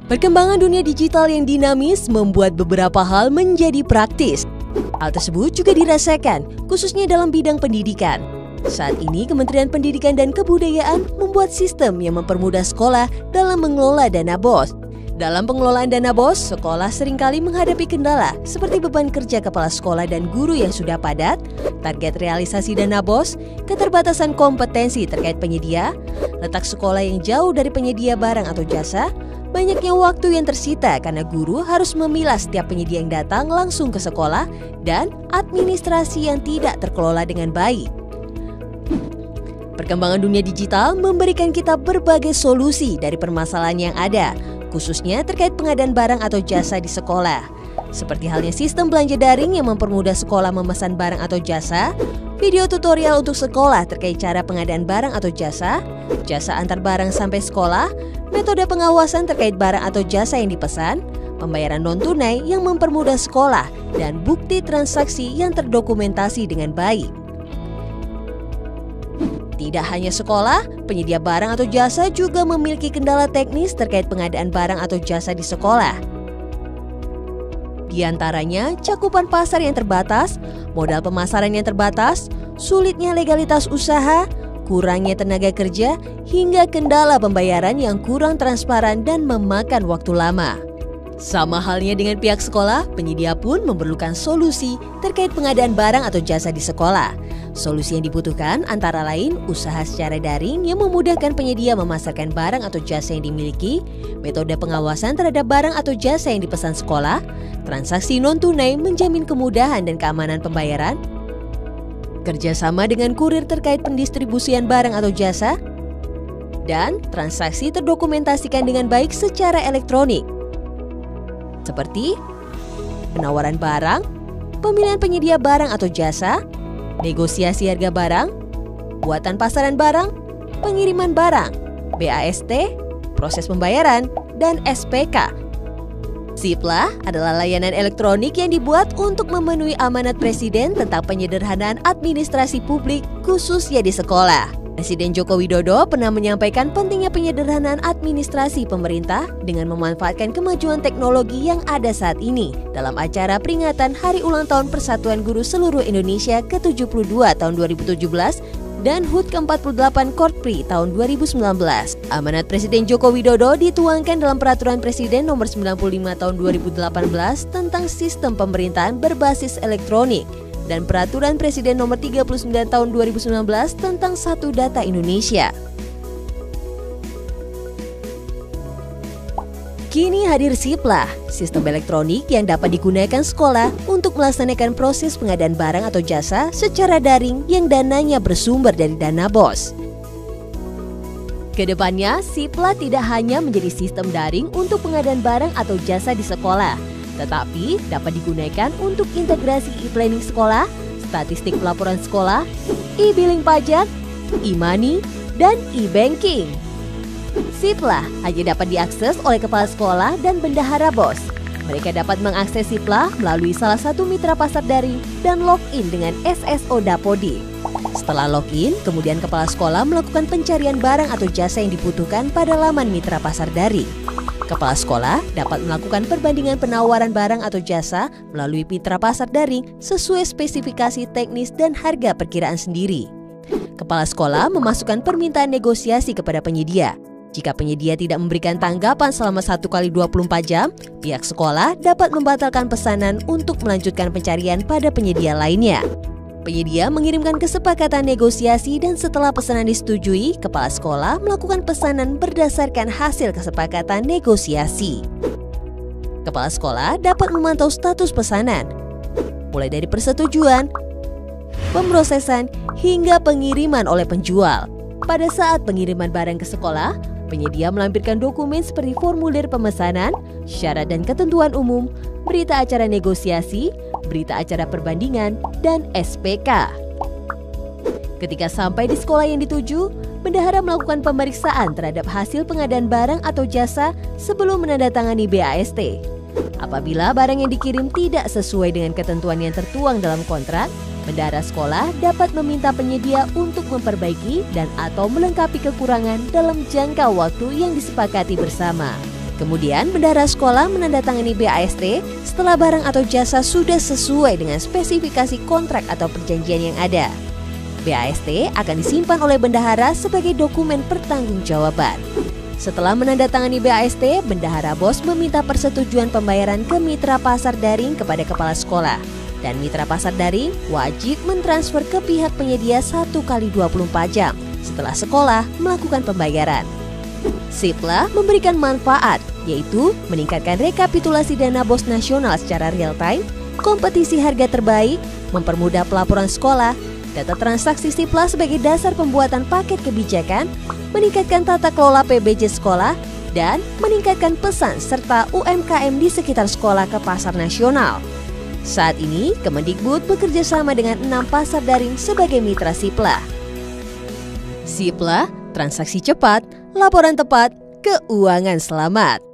Perkembangan dunia digital yang dinamis membuat beberapa hal menjadi praktis. Hal tersebut juga dirasakan, khususnya dalam bidang pendidikan. Saat ini, Kementerian Pendidikan dan Kebudayaan membuat sistem yang mempermudah sekolah dalam mengelola dana BOS. Dalam pengelolaan dana BOS, sekolah seringkali menghadapi kendala seperti beban kerja kepala sekolah dan guru yang sudah padat, target realisasi dana BOS, keterbatasan kompetensi terkait penyedia, letak sekolah yang jauh dari penyedia barang atau jasa, banyaknya waktu yang tersita karena guru harus memilah setiap penyedia yang datang langsung ke sekolah, dan administrasi yang tidak terkelola dengan baik. Perkembangan dunia digital memberikan kita berbagai solusi dari permasalahan yang ada, khususnya terkait pengadaan barang atau jasa di sekolah. Seperti halnya sistem belanja daring yang mempermudah sekolah memesan barang atau jasa, video tutorial untuk sekolah terkait cara pengadaan barang atau jasa antar barang sampai sekolah, metode pengawasan terkait barang atau jasa yang dipesan, pembayaran non-tunai yang mempermudah sekolah, dan bukti transaksi yang terdokumentasi dengan baik. Tidak hanya sekolah, penyedia barang atau jasa juga memiliki kendala teknis terkait pengadaan barang atau jasa di sekolah. Di antaranya, cakupan pasar yang terbatas, modal pemasaran yang terbatas, sulitnya legalitas usaha, kurangnya tenaga kerja, hingga kendala pembayaran yang kurang transparan dan memakan waktu lama. Sama halnya dengan pihak sekolah, penyedia pun memerlukan solusi terkait pengadaan barang atau jasa di sekolah. Solusi yang dibutuhkan antara lain usaha secara daring yang memudahkan penyedia memasarkan barang atau jasa yang dimiliki, metode pengawasan terhadap barang atau jasa yang dipesan sekolah, transaksi non-tunai menjamin kemudahan dan keamanan pembayaran, kerjasama dengan kurir terkait pendistribusian barang atau jasa, dan transaksi terdokumentasikan dengan baik secara elektronik. Seperti penawaran barang, pemilihan penyedia barang atau jasa, negosiasi harga barang, buatan pasaran barang, pengiriman barang, BAST, proses pembayaran, dan SPK. Siplah adalah layanan elektronik yang dibuat untuk memenuhi amanat Presiden tentang penyederhanaan administrasi publik khususnya di sekolah. Presiden Joko Widodo pernah menyampaikan pentingnya penyederhanaan administrasi pemerintah dengan memanfaatkan kemajuan teknologi yang ada saat ini dalam acara peringatan Hari Ulang Tahun Persatuan Guru Seluruh Indonesia ke-72 tahun 2017 dan HUT ke-48 Korpri tahun 2019. Amanat Presiden Joko Widodo dituangkan dalam Peraturan Presiden Nomor 95 tahun 2018 tentang Sistem Pemerintahan Berbasis Elektronik dan Peraturan Presiden Nomor 39 tahun 2019 tentang Satu Data Indonesia. Kini hadir Siplah, sistem elektronik yang dapat digunakan sekolah untuk melaksanakan proses pengadaan barang atau jasa secara daring yang dananya bersumber dari dana BOS. Kedepannya, Siplah tidak hanya menjadi sistem daring untuk pengadaan barang atau jasa di sekolah, tetapi dapat digunakan untuk integrasi e-planning sekolah, statistik pelaporan sekolah, e-billing pajak, e-money, dan e-banking. Siplah hanya dapat diakses oleh kepala sekolah dan bendahara BOS. Mereka dapat mengakses Siplah melalui salah satu mitra pasar daring dan login dengan SSO Dapodi. Setelah login, kemudian kepala sekolah melakukan pencarian barang atau jasa yang dibutuhkan pada laman mitra pasar daring. Kepala sekolah dapat melakukan perbandingan penawaran barang atau jasa melalui mitra pasar daring sesuai spesifikasi teknis dan harga perkiraan sendiri. Kepala sekolah memasukkan permintaan negosiasi kepada penyedia. Jika penyedia tidak memberikan tanggapan selama 1x24 jam, pihak sekolah dapat membatalkan pesanan untuk melanjutkan pencarian pada penyedia lainnya. Penyedia mengirimkan kesepakatan negosiasi dan setelah pesanan disetujui, kepala sekolah melakukan pesanan berdasarkan hasil kesepakatan negosiasi. Kepala sekolah dapat memantau status pesanan, mulai dari persetujuan, pemrosesan, hingga pengiriman oleh penjual. Pada saat pengiriman barang ke sekolah, penyedia melampirkan dokumen seperti formulir pemesanan, syarat dan ketentuan umum, berita acara negosiasi, berita acara perbandingan, dan SPK. Ketika sampai di sekolah yang dituju, bendahara melakukan pemeriksaan terhadap hasil pengadaan barang atau jasa sebelum menandatangani BAST. Apabila barang yang dikirim tidak sesuai dengan ketentuan yang tertuang dalam kontrak, bendahara sekolah dapat meminta penyedia untuk memperbaiki dan atau melengkapi kekurangan dalam jangka waktu yang disepakati bersama. Kemudian bendahara sekolah menandatangani BAST setelah barang atau jasa sudah sesuai dengan spesifikasi kontrak atau perjanjian yang ada. BAST akan disimpan oleh bendahara sebagai dokumen pertanggungjawaban. Setelah menandatangani BAST, bendahara BOS meminta persetujuan pembayaran ke mitra pasar daring kepada kepala sekolah. Dan mitra pasar daring wajib mentransfer ke pihak penyedia 1 kali 24 jam setelah sekolah melakukan pembayaran. Siplah memberikan manfaat, yaitu meningkatkan rekapitulasi dana BOS nasional secara real-time, kompetisi harga terbaik, mempermudah pelaporan sekolah, data transaksi Siplah sebagai dasar pembuatan paket kebijakan, meningkatkan tata kelola PBJ sekolah, dan meningkatkan pesan serta UMKM di sekitar sekolah ke pasar nasional. Saat ini, Kemendikbud bekerja sama dengan 6 pasar daring sebagai mitra Siplah. Siplah, transaksi cepat, laporan tepat, keuangan selamat.